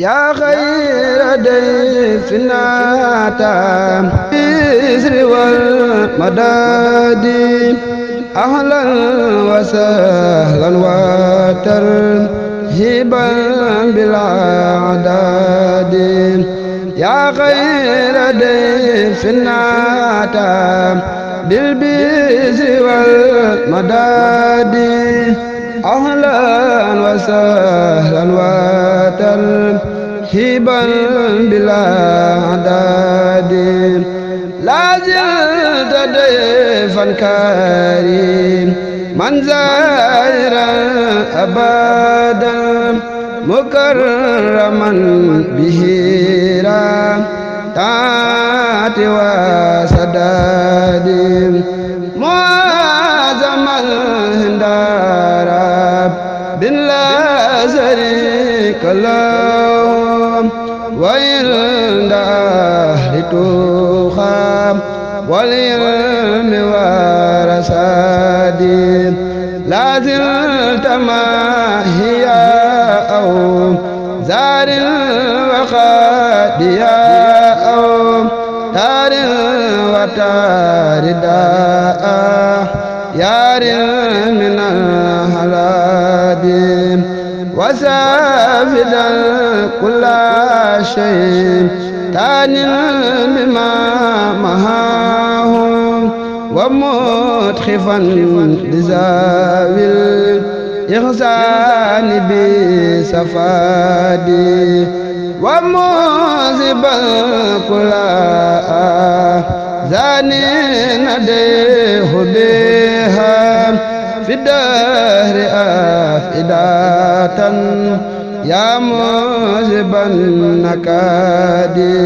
yaa xayra dayfin ataa bisri wal madaadi ahlan wa sahlan wa tarhiban bilaa adaadi yaa xayra dayfin ataa bil bisri wal madaadi ahlan wa sahlan wa tarhiban bilaa adaadi laa zilta dayfan kariman zaa'iran abadan mukarraman bihi raamati wa sadaadi mu'azzaman inda rabbin laa sharika lahu wa inda ahli tuqaa wal ilmi wa rasaadi laa zilta maahiya aw zaarin wa qaadiya aw taarin wa taaridaa yaarin min al-halaadi wa saafidan kulla shaytaanin bimaa mahaahu wa mudxifan lizaawil ihsaani bi safaadi wa muuziban kulla zaanin adeehu bihaa fi dahri afidatan yaa muuziban nakaadi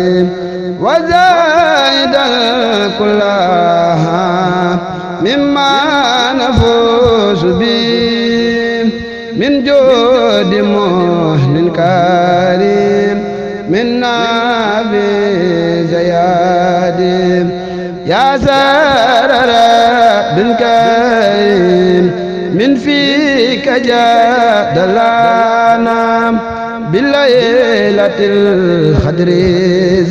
wa zaa'idan kullahaa mimmaa nafuusu bihi min juudi muhnin kariim min naabi zayaadi yaa sarara bin kariim min fiika jaadalaana bilaylatil qadri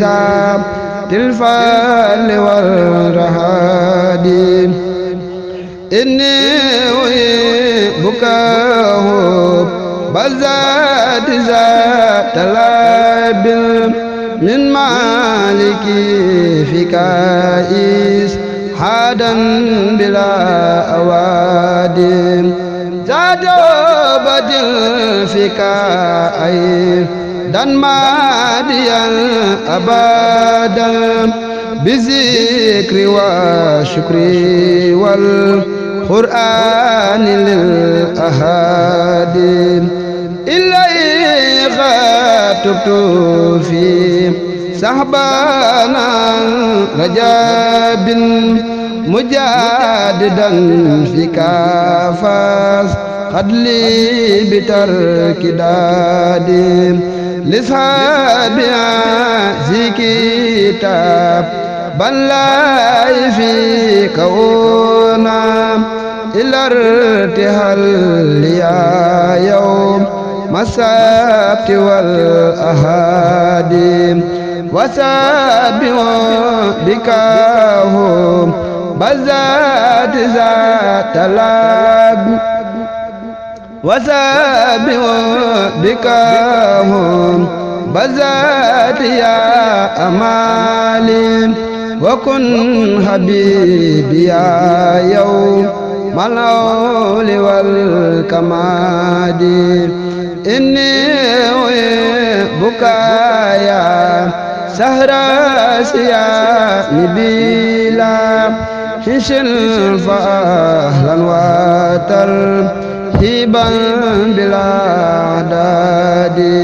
zaatil fadli wal rahaadi inni uhibbuka bazzaati zaatalaabil min maaliki fika ishadan bila awaadi zaado badil fika ay dan maadiyan abadan bizikri wa shukri wal qur'ani lil ahadi ilayka tubtu fi sahbana rajabin mujadidan fika fas qadli bitarki daadi lishabi zikitab balay fika una ila irtihal ya yawm masabti wal ahadi wasabihu bikahum bazati zatalab wasabihu bikahum bazati ya amali wa kun habibi ya yawm malawli wal kamadi inni bukaya sahra siya nibila hishil fa ahlan wa tarhiban bila adadi